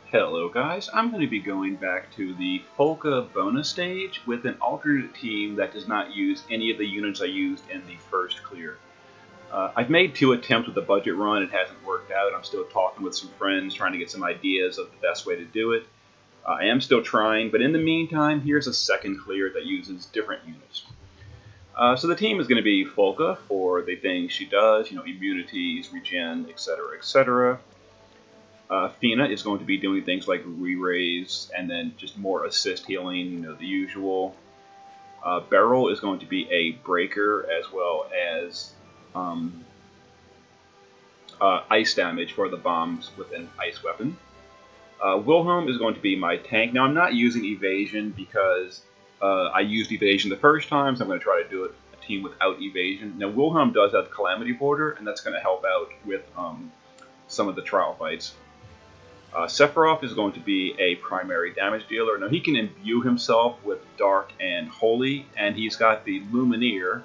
Hello guys, I'm going to be going back to the Folka bonus stage with an alternate team that does not use any of the units I used in the first clear. I've made 2 attempts with the budget run, it hasn't worked out. I'm still talking with some friends, trying to get some ideas of the best way to do it. I am still trying, but in the meantime, here's a second clear that uses different units. So the team is going to be Folka for the things she does, immunities, regen, etc., etc. Fina is going to be doing things like re-raise and then just more assist healing, the usual. Beryl is going to be a breaker as well as um, ice damage for the bombs with an ice weapon. Wilhelm is going to be my tank. Now I'm not using evasion because I used evasion the first time, so I'm going to try to do it a team without evasion. Now Wilhelm does have Calamity Border, and that's going to help out with some of the trial fights. Sephiroth is going to be a primary damage dealer. Now he can imbue himself with Dark and Holy, and he's got the Lumineer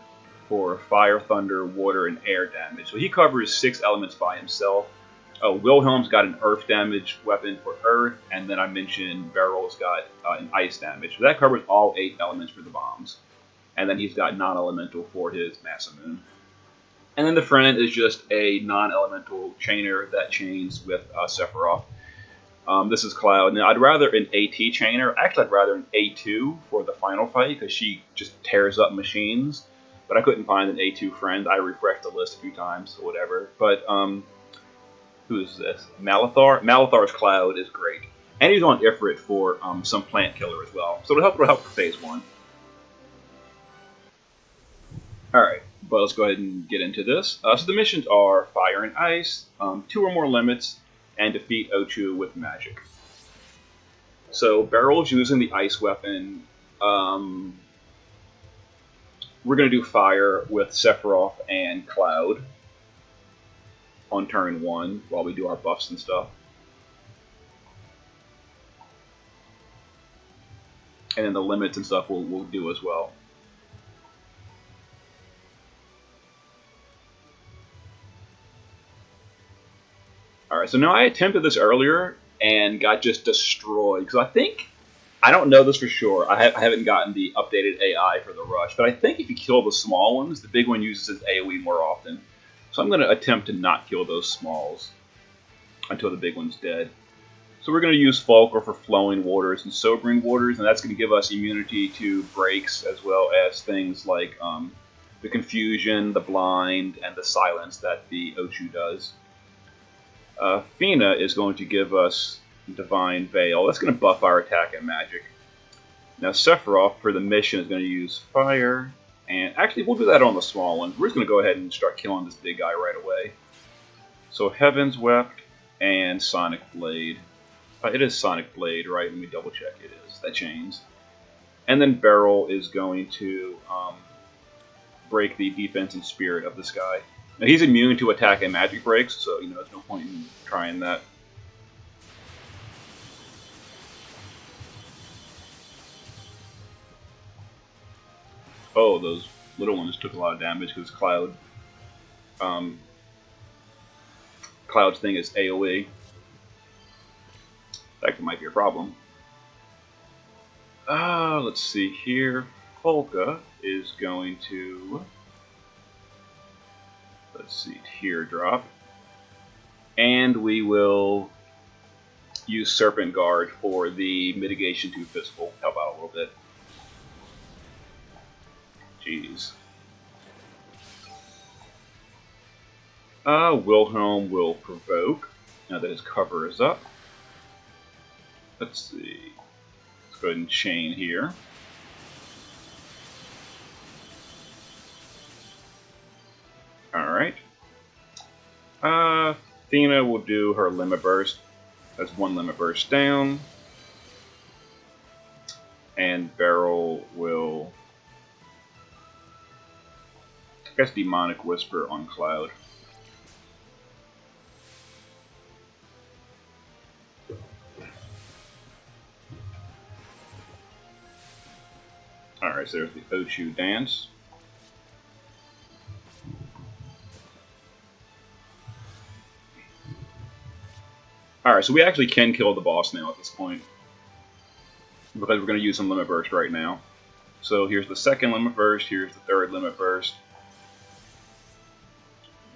for fire, thunder, water, and air damage. So he covers 6 elements by himself. Wilhelm's got an earth damage weapon for earth, and then I mentioned Beryl's got an ice damage. So that covers all 8 elements for the bombs. And then he's got non-elemental for his Masamune. And then the friend is just a non-elemental chainer that chains with Sephiroth. This is Cloud. Now, I'd rather an AT chainer. Actually, I'd rather an A2 for the final fight because she just tears up machines. But I couldn't find an A2 friend. I refreshed the list a few times or whatever. But who is this? Malithar. Malithar's Cloud is great, and he's on Ifrit for some plant killer as well. So it'll help for phase 1. All right, but let's go ahead and get into this. So the missions are Fire and Ice, 2 or more limits, and defeat Ochu with magic. So Beryl's using the ice weapon. We're going to do fire with Sephiroth and Cloud on turn 1 while we do our buffs and stuff. And then the limits and stuff we'll do as well. Alright, so now I attempted this earlier and got just destroyed. Because I don't know this for sure. I haven't gotten the updated AI for the rush. But I think if you kill the small ones, the big one uses its AoE more often. So I'm going to attempt to not kill those smalls until the big one's dead. So we're going to use Folka for Flowing Waters and Sobering Waters. And that's going to give us immunity to breaks as well as things like the Confusion, the Blind, and the Silence that the Ochu does. Fina is going to give us Divine Veil. That's going to buff our attack and magic. Now Sephiroth, for the mission, is going to use Fire. And actually, we'll do that on the small one. We're just going to go ahead and start killing this big guy right away. So Heaven's Wept and Sonic Blade. It is Sonic Blade, right? Let me double check. It is. That chains. And then Beryl is going to break the defense and spirit of this guy. Now he's immune to attack and magic breaks, so there's no point in trying that. Oh, those little ones took a lot of damage because Cloud's thing is AoE. That might be a problem. Let's see here. Folka is going to, let's see, Teardrop. And we will use Serpent Guard for the mitigation to physical. Help out a little bit. Jeez. Wilhelm will provoke now that his cover is up. Let's see. Let's go ahead and chain here. Alright. Athena will do her Limit Burst. That's 1 Limit Burst down. And Beryl will, I guess, Demonic Whisper on Cloud. Alright, so there's the Ochu dance. Alright, Alright, so we actually can kill the boss now at this point, because we're going to use some Limit Burst right now. So here's the second Limit Burst, here's the third Limit Burst.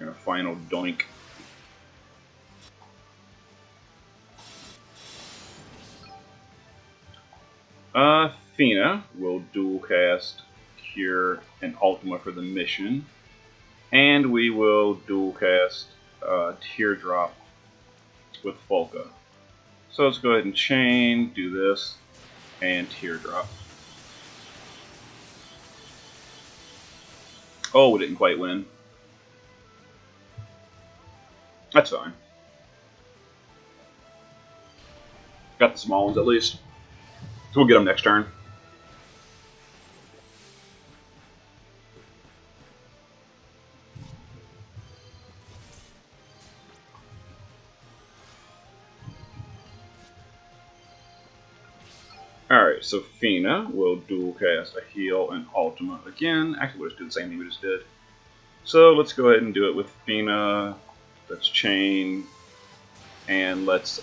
And a final doink. Fina will dual cast Cure and Ultima for the mission. And we will dual cast Teardrop with Folka. So let's go ahead and chain, do this, and Teardrop. Oh, we didn't quite win. That's fine. Got the small ones at least. So we'll get them next turn. Alright, so Fina will dual cast a heal and Ultima again. Actually, we'll just do the same thing we just did. So let's go ahead and do it with Fina. Let's chain. And let's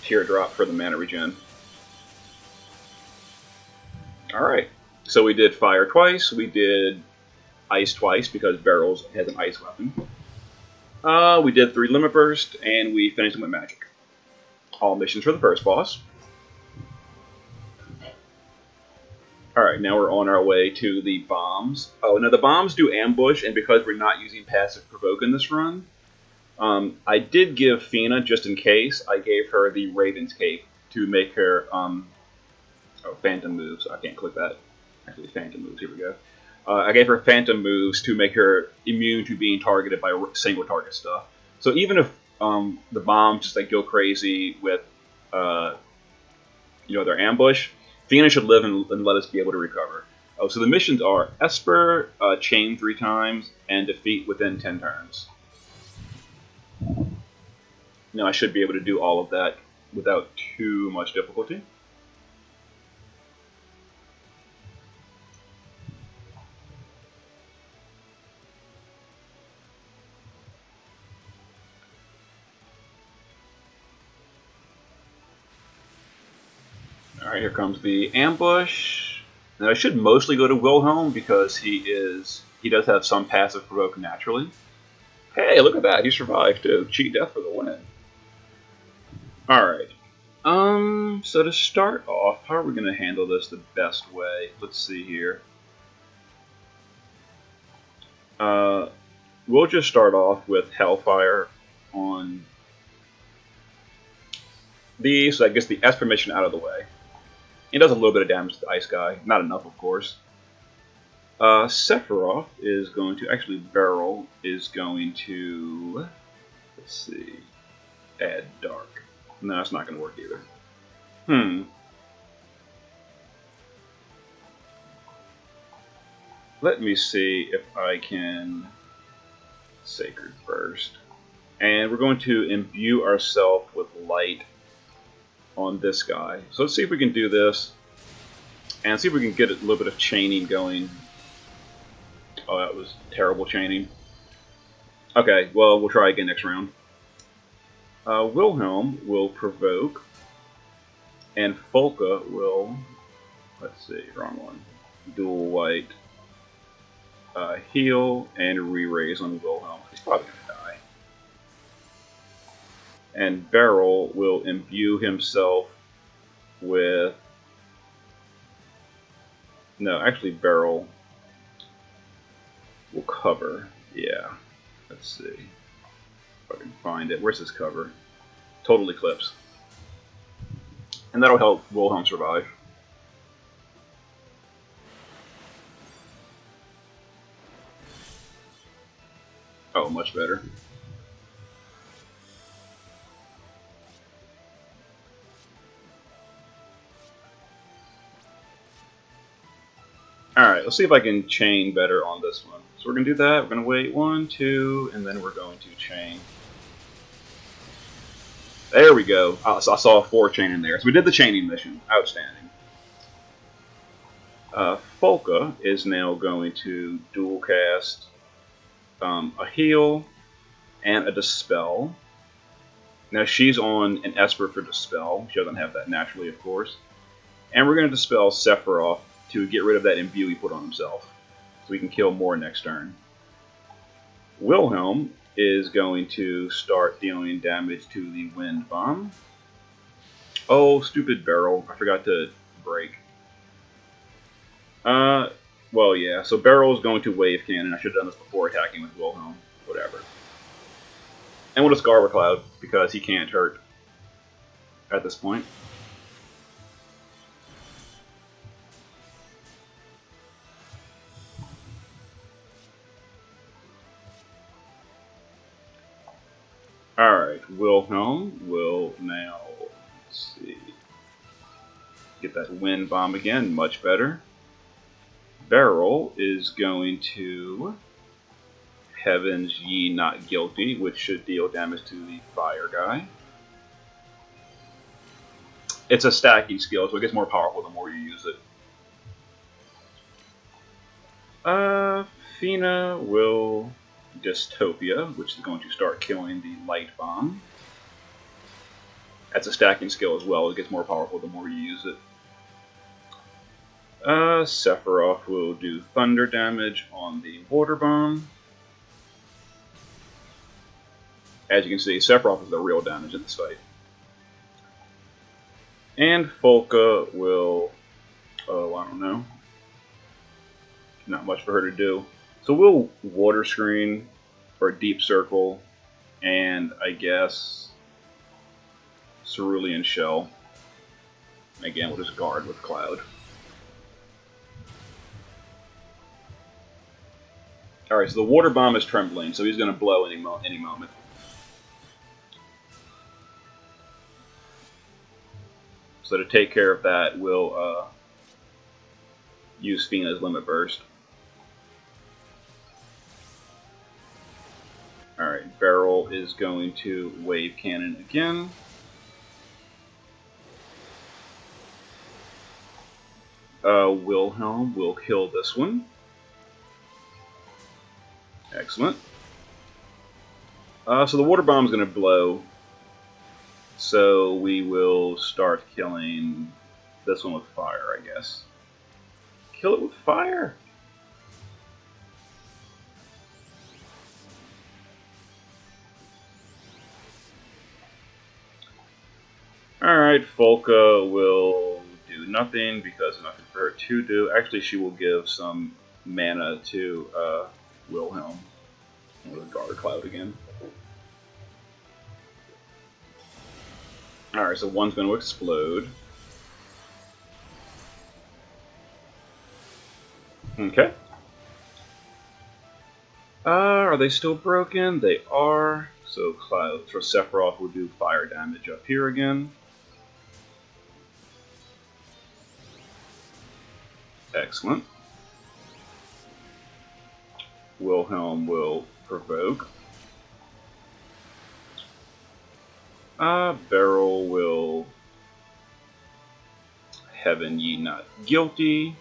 Teardrop for the mana regen. Alright, so we did Fire twice, we did Ice twice because Barrels has an ice weapon. We did 3 Limit Burst, and we finished them with Magic. All missions for the first boss. Alright, now we're on our way to the bombs. Oh, now the bombs do ambush, and because we're not using passive provoke in this run, I did give Fina, just in case, I gave her the Raven's Cape to make her, Phantom moves. I can't click that. Actually, Phantom moves, here we go. I gave her Phantom moves to make her immune to being targeted by single target stuff. So even if the bombs just like go crazy with, their ambush, Fina should live and let us be able to recover. Oh, so the missions are Esper, chain 3 times, and defeat within 10 turns. Now I should be able to do all of that without too much difficulty. Alright, here comes the ambush. Now I should mostly go to Wilhelm because he does have some passive provoke naturally. Hey, look at that, he survived too. Cheat death for the win. Alright. So to start off, how are we gonna handle this the best way? Let's see here. We'll just start off with Hellfire on these, so I guess the Esper mission out of the way. It does a little bit of damage to the Ice Guy. Not enough, of course. Sephiroth is going to... Actually, Beryl is going to... Let's see... Add Dark. No, that's not going to work either. Let me see if I can... Sacred Burst. And we're going to imbue ourselves with light on this guy. So let's see if we can do this and see if we can get a little bit of chaining going. Oh, that was terrible chaining. Okay, well, we'll try again next round. Wilhelm will provoke, and Folka will, let's see, wrong one, dual white, heal, and re-raise on Wilhelm. He's probably going to die. And Beryl will imbue himself with... No, actually Beryl will cover. Yeah. Let's see if I can find it. Where's his cover? Total Eclipse. And that'll help Wilhelm survive. Oh, much better. Alright, let's see if I can chain better on this one. So we're going to do that. We're going to wait 1, 2, and then we're going to chain. There we go. I saw a 4 chain in there. So we did the chaining mission. Outstanding. Folka is now going to dual cast a heal and a dispel. Now she's on an Esper for Dispel. She doesn't have that naturally, of course. And we're going to Dispel Sephiroth to get rid of that imbue he put on himself. So we can kill more next turn. Wilhelm is going to start dealing damage to the Wind Bomb. Oh, stupid barrel. I forgot to break. Well, yeah. So barrel is going to Wave Cannon. I should have done this before attacking with Wilhelm. Whatever. And we'll discard Cloud because he can't hurt at this point. Alright, Wilhelm will now, let's see, get that Wind Bomb again, much better. Beryl is going to Heavens Ye Not Guilty, which should deal damage to the Fire guy. It's a stacking skill, so it gets more powerful the more you use it. Fina will Dystopia, which is going to start killing the Light Bomb. That's a stacking skill as well, it gets more powerful the more you use it. Sephiroth will do thunder damage on the Water Bomb. As you can see, Sephiroth is the real damage in this fight. And Folka will, oh, I don't know. Not much for her to do. So we'll Water Screen, or Deep Circle, and I guess Cerulean Shell. Again, we'll just guard with Cloud. Alright, so the Water Bomb is trembling, so he's going to blow any moment. So to take care of that, we'll use Fina's Limit Burst. Alright, Beryl is going to Wave Cannon again. Wilhelm will kill this one. Excellent. So the Water Bomb is going to blow. So we will start killing this one with fire, I guess. Kill it with fire! Alright, Folka will do nothing because there's nothing for her to do. Actually, she will give some mana to Wilhelm. With Guard Cloud again. Alright, so one's going to explode. Okay. Are they still broken? They are. So Sephiroth will do fire damage up here again. Excellent. Wilhelm will provoke. Beryl will Heaven Ye Not Guilty.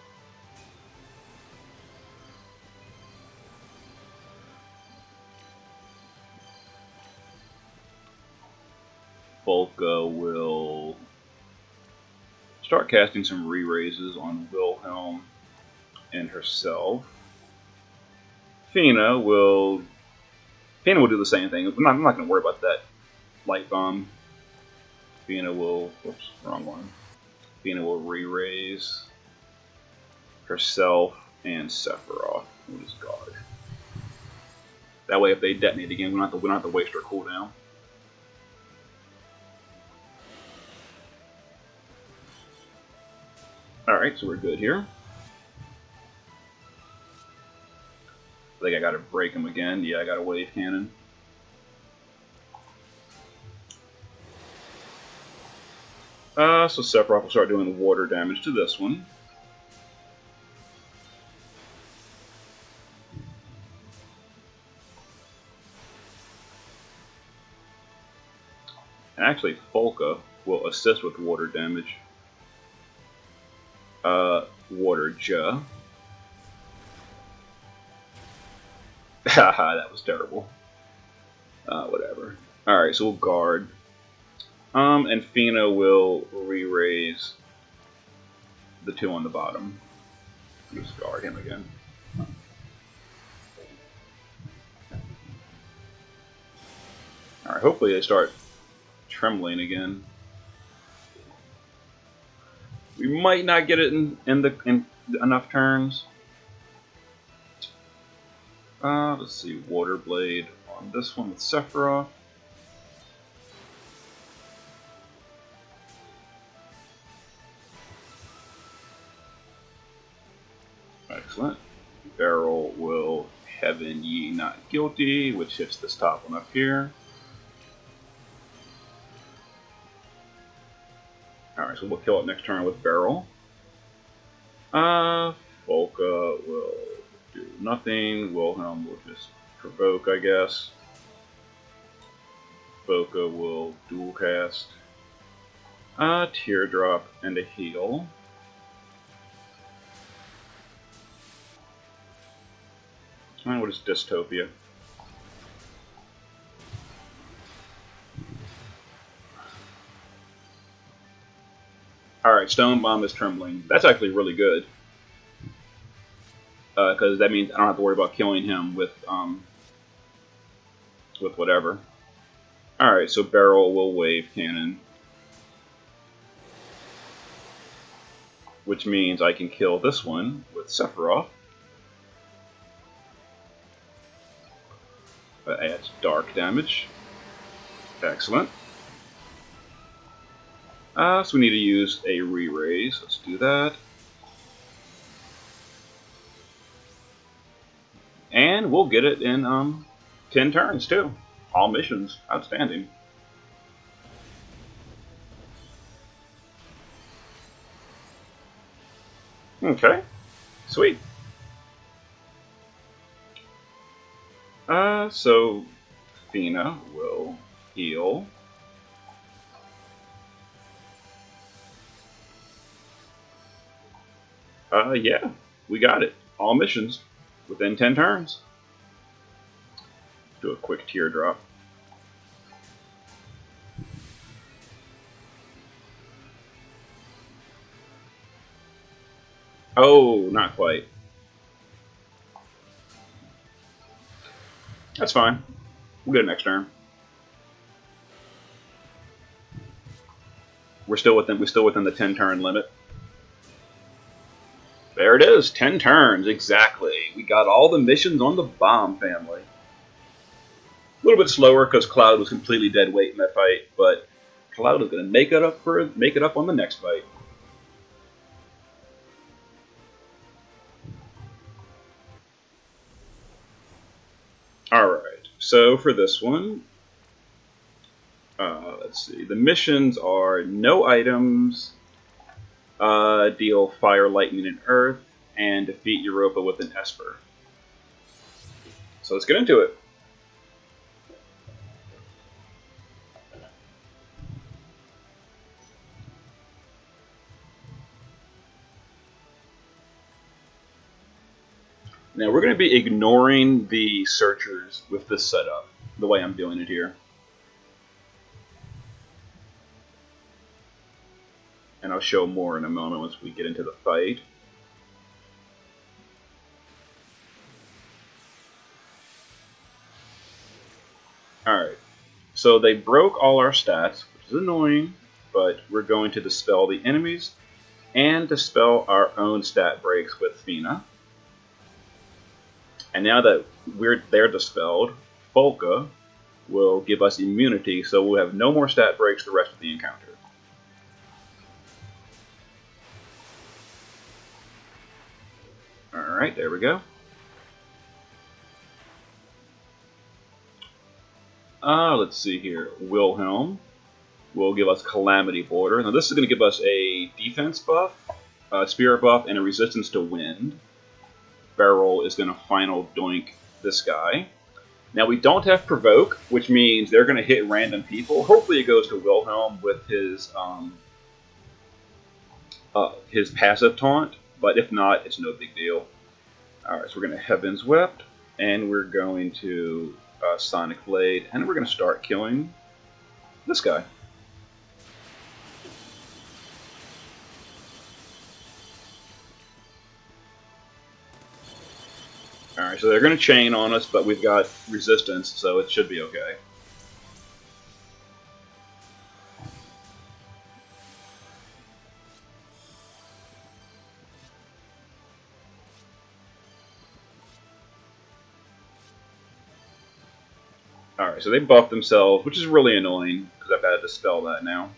Folka will start casting some re-raises on Wilhelm and herself. Fina will do the same thing. I'm not going to worry about that Light Bomb. Fina will, whoops, wrong one. Fina will re-raise herself and Sephiroth. We'll just guard. That way, if they detonate again, we don't have to waste our cooldown. Alright, so we're good here. I think I gotta break him again. Yeah, I got a Wave Cannon. So Sephiroth will start doing water damage to this one. And actually, Folka will assist with water damage. Water Ja. Haha, that was terrible. Whatever. Alright, so we'll guard. And Fina will re-raise the two on the bottom. Just guard him again. Alright, hopefully they start trembling again. We might not get it in enough turns. Let's see, Water Blade on this one with Sephiroth. Excellent. Barrel will Heaven Ye Not Guilty, which hits this top one up here. Alright, so we'll kill it next turn with Barrel. Folka will do nothing. Wilhelm will just provoke, I guess. Folka will dual cast. Teardrop and a heal. And what is Dystopia? Alright, Stone Bomb is trembling. That's actually really good. Because that means I don't have to worry about killing him with whatever. Alright, so Barrel will Wave Cannon. Which means I can kill this one with Sephiroth. That adds dark damage. Excellent. So we need to use a re-raise. Let's do that. And we'll get it in 10 turns too. All missions. Outstanding. Okay. Sweet. So Fina will heal. Yeah, we got it. All missions within 10 turns. Do a quick teardrop. Oh, not quite. That's fine. We'll get it next turn. We're still within the 10 turn limit. There it is, 10 turns, exactly. We got all the missions on the Bomb family. A little bit slower because Cloud was completely dead weight in that fight, but Cloud is going to make it up on the next fight. Alright, so for this one, let's see. The missions are no items, deal fire, lightning, and earth, and defeat Europa with an Esper. So let's get into it. Now we're going to be ignoring the searchers with this setup, the way I'm doing it here. And I'll show more in a moment once we get into the fight. Alright, so they broke all our stats, which is annoying, but we're going to dispel the enemies and dispel our own stat breaks with Fina. And now that they're dispelled, Folka will give us immunity, so we'll have no more stat breaks the rest of the encounter. Alright, there we go. Let's see here. Wilhelm will give us Calamity Border. Now this is going to give us a defense buff, a spirit buff, and a resistance to wind. Barrel is going to final doink this guy. Now we don't have Provoke, which means they're going to hit random people. Hopefully it goes to Wilhelm with his passive taunt, but if not, it's no big deal. Alright, so we're going to Heaven's Wept, and we're going to Sonic Blade, and we're going to start killing this guy. Alright, so they're going to chain on us, but we've got resistance, so it should be okay. Alright, so they buffed themselves, which is really annoying, because I've had to dispel that now.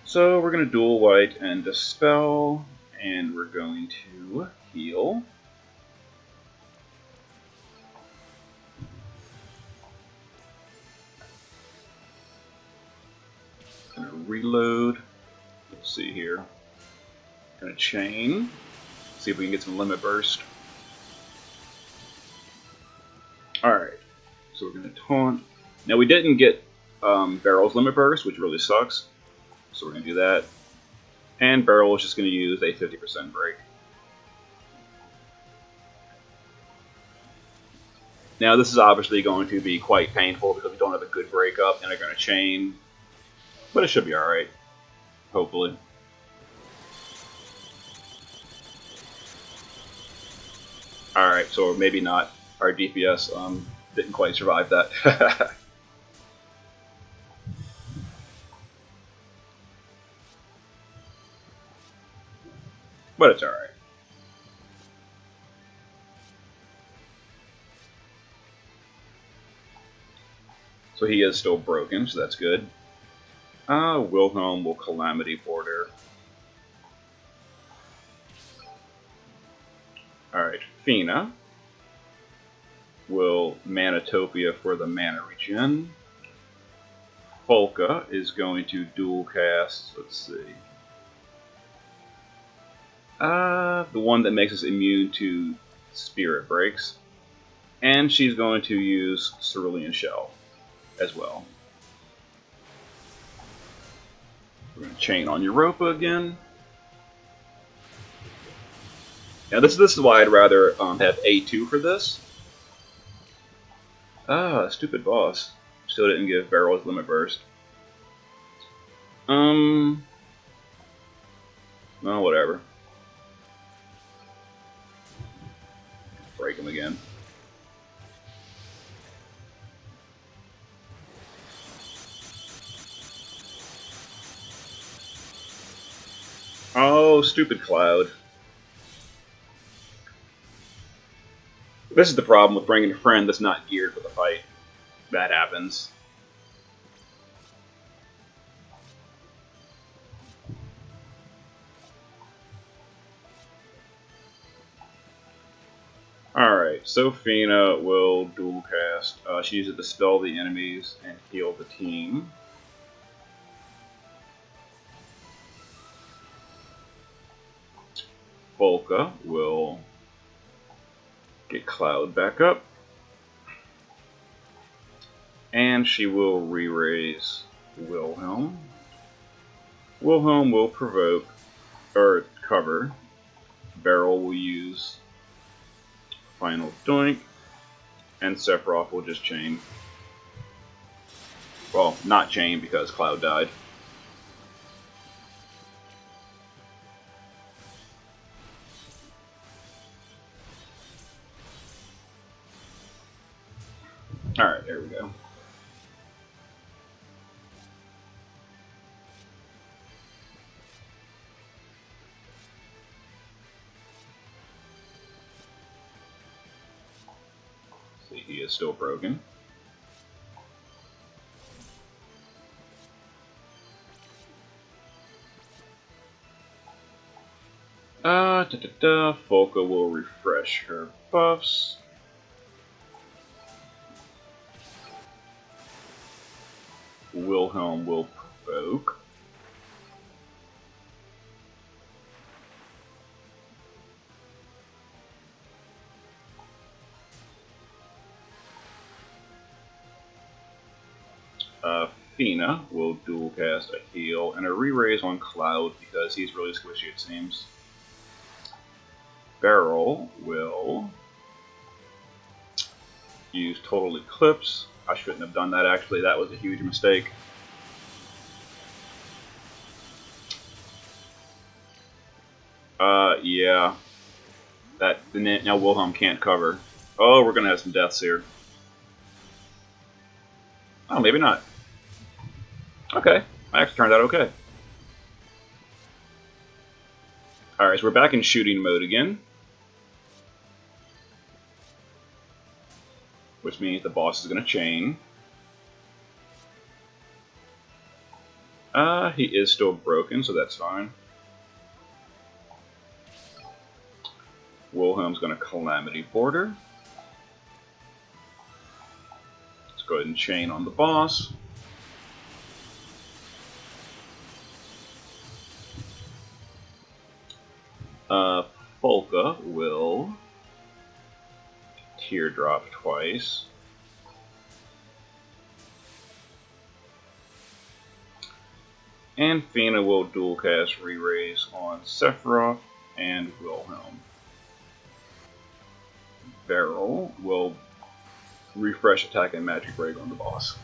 So we're going to dual white and dispel, and we're going to heal. Gonna reload. Let's see here. Gonna chain. See if we can get some limit burst. Alright, so we're gonna taunt. Now we didn't get Barrel's limit burst, which really sucks. So we're gonna do that. And Barrel is just gonna use a 50% break. Now this is obviously going to be quite painful because we don't have a good breakup and they're gonna chain. But it should be alright. Hopefully. Alright, so maybe not. Our DPS didn't quite survive that. But it's alright. So he is still broken, so that's good. Wilhelm will Calamity Border. Alright, Fina will Manatopia for the mana regen. Folka is going to dual cast, let's see. The one that makes us immune to Spirit Breaks. And she's going to use Cerulean Shell as well. We're going to chain on Europa again. Now this is why I'd rather have A2 for this. Stupid boss. Still didn't give Barrel's limit burst. Well, whatever. Break him again. Oh, stupid Cloud. This is the problem with bringing a friend that's not geared for the fight. That happens. Alright, Sophina will dual cast. She uses it to dispel the enemies and heal the team. Folka will get Cloud back up. And she will re-raise Wilhelm. Wilhelm will provoke, or cover. Barrel will use Final Doink. And Sephiroth will just chain. Well, not chain because Cloud died. Alright, there we go. See, he is still broken. Folka will refresh her buffs. Wilhelm will provoke. Fina will dual cast a heal and a re-raise on Cloud because he's really squishy, it seems. Barrel will use Total Eclipse. I shouldn't have done that actually, that was a huge mistake. Yeah. Now Wilhelm can't cover. Oh, we're gonna have some deaths here. Oh, maybe not. Okay, I actually turned out okay. Alright, so we're back in shooting mode again. Which means the boss is gonna chain. He is still broken, so that's fine. Wilhelm's gonna Calamity Border. Let's go ahead and chain on the boss. Folka will Teardrop twice. And Fina will dual cast Re-Raise on Sephiroth and Wilhelm. Beryl will refresh attack and magic break on the boss.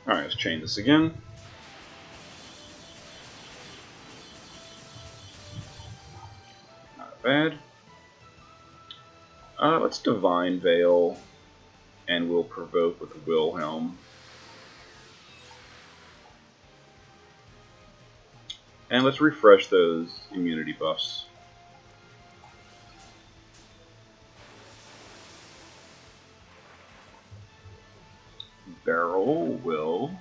Alright, let's chain this again. Not bad. Let's Divine Veil, and we'll provoke with Wilhelm. And let's refresh those immunity buffs. Beryl will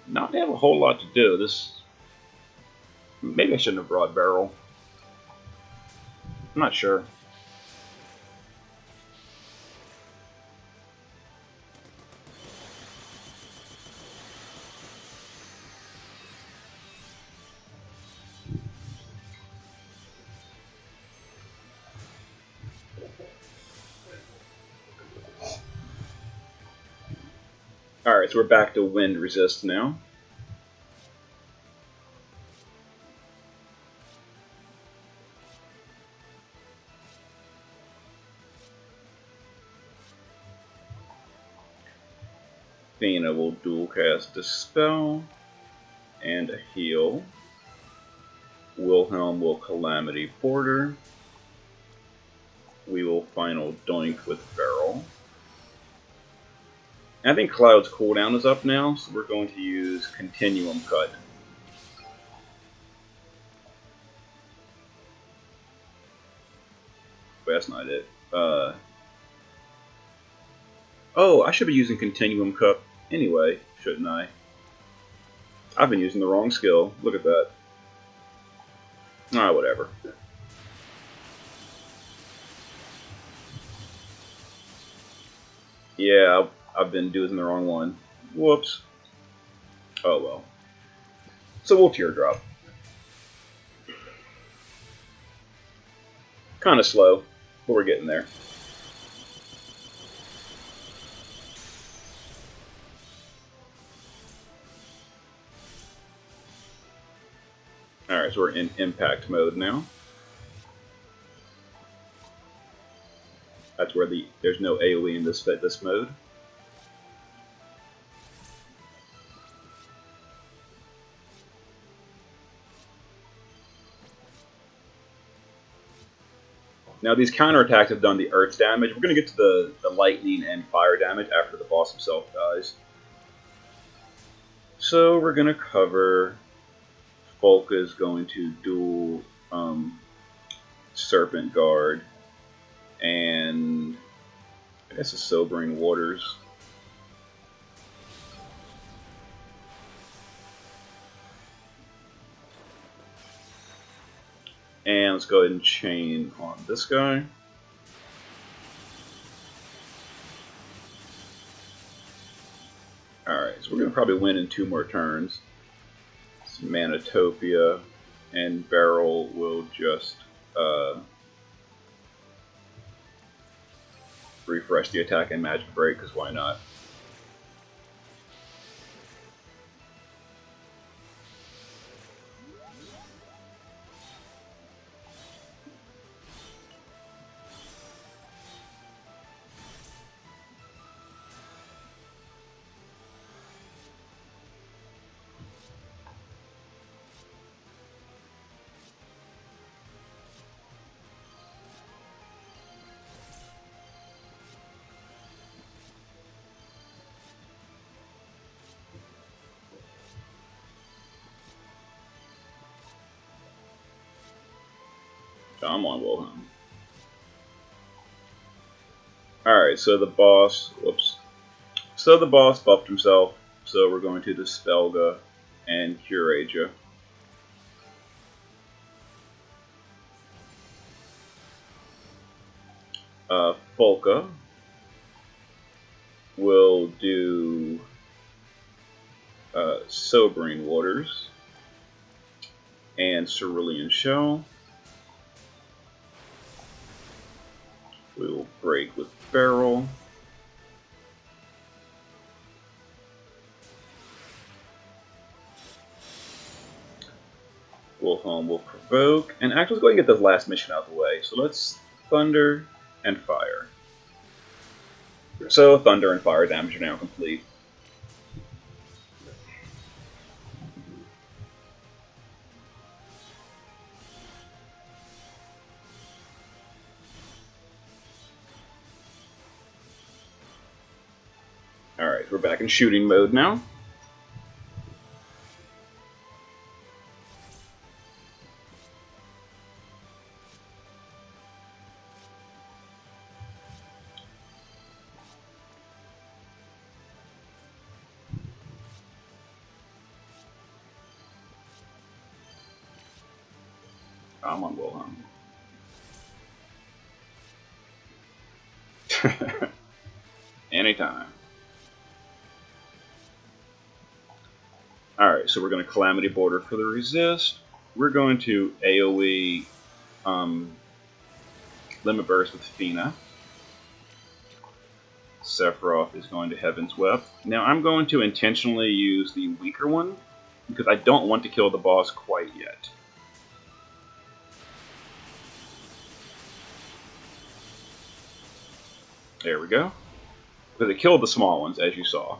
not have a whole lot to do. Maybe I shouldn't have brought Beryl. I'm not sure. Alright, so we're back to wind resist now. Fina will dual cast Dispel and a heal. Wilhelm will Calamity Border. We will final doink with Beryl. I think Cloud's cooldown is up now, so we're going to use Continuum Cut. But that's not it. Oh, I should be using Continuum Cut anyway, shouldn't I? I've been using the wrong skill. Look at that. Ah, whatever. Yeah, I've been doing the wrong one. Whoops. Oh well. So we'll Teardrop. Kind of slow, but we're getting there. Alright, so we're in impact mode now. That's where there's no AoE in this mode. Now these counterattacks have done the earth damage. We're going to get to the lightning and fire damage after the boss himself dies. So we're going to cover... Folka is going to dual Serpent Guard and I guess a Sobering Waters. And let's go ahead and chain on this guy. Alright, so we're going to probably win in 2 more turns. It's Manatopia, and Beryl will just refresh the attack and magic break, because why not? I'm on Wilhelm. Alright, so the boss, whoops. So the boss buffed himself, so we're going to Dispelga and Curaja. Folka will do Sobering Waters and Cerulean Shell. We will break with Barrel. Wilhelm will provoke. And actually, let's go ahead and get this last mission out of the way. So let's Thunder and Fire. So Thunder and Fire damage are now complete. Alright, we're back in shooting mode now. I'm on Wilhelm. Anytime. Alright, so we're going to Calamity Border for the resist. We're going to AoE Limit Burst with Fina. Sephiroth is going to Heaven's Web. Now I'm going to intentionally use the weaker one, because I don't want to kill the boss quite yet. There we go. Because it killed the small ones, as you saw.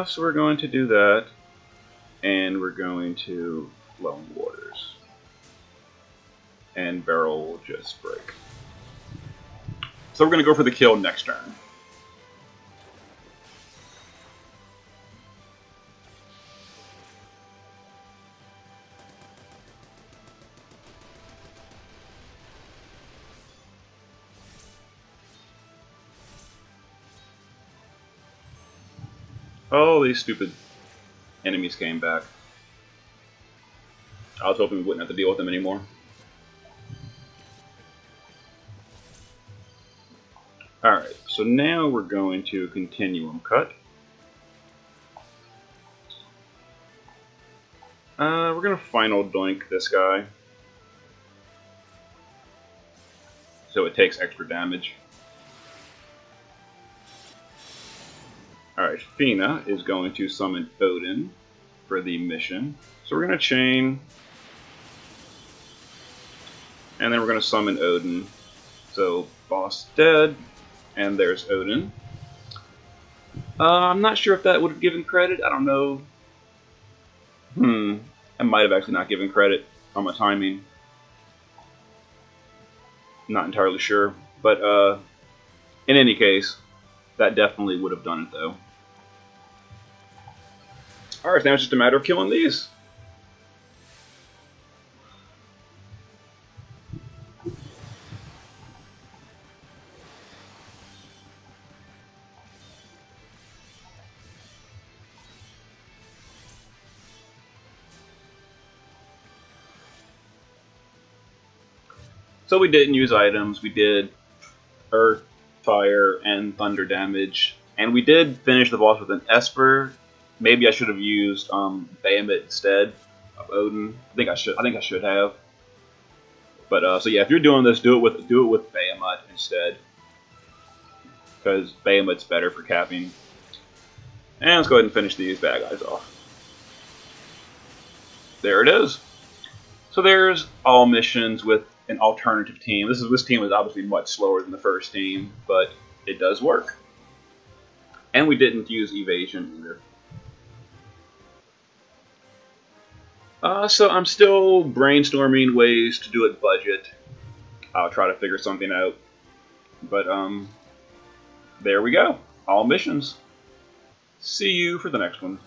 So we're going to do that. And we're going to Lone Waters. And Barrel will just break. So we're going to go for the kill next turn. Oh, these stupid enemies came back. I was hoping we wouldn't have to deal with them anymore. Alright, so now we're going to Continuum Cut. We're going to Final Doink this guy. So it takes extra damage. Alright, Fina is going to summon Odin for the mission. So we're going to chain. And then we're going to summon Odin. So, boss dead. And there's Odin. I'm not sure if that would have given credit. I don't know. I might have actually not given credit on my timing. Not entirely sure. But, in any case, that definitely would have done it, though. Alright, now it's just a matter of killing these. So we didn't use items, we did Earth, Fire, and Thunder damage. And we did finish the boss with an Esper. Maybe I should have used Bahamut instead. of Odin. I think I should. I think I should have. But so yeah, if you're doing this, do it with Behemoth instead, because Behemoth's better for capping. And let's go ahead and finish these bad guys off. There it is. So there's all missions with an alternative team. This team was obviously much slower than the first team, but it does work. And we didn't use evasion either. So I'm still brainstorming ways to do it budget. I'll try to figure something out. But there we go. All missions. See you for the next one.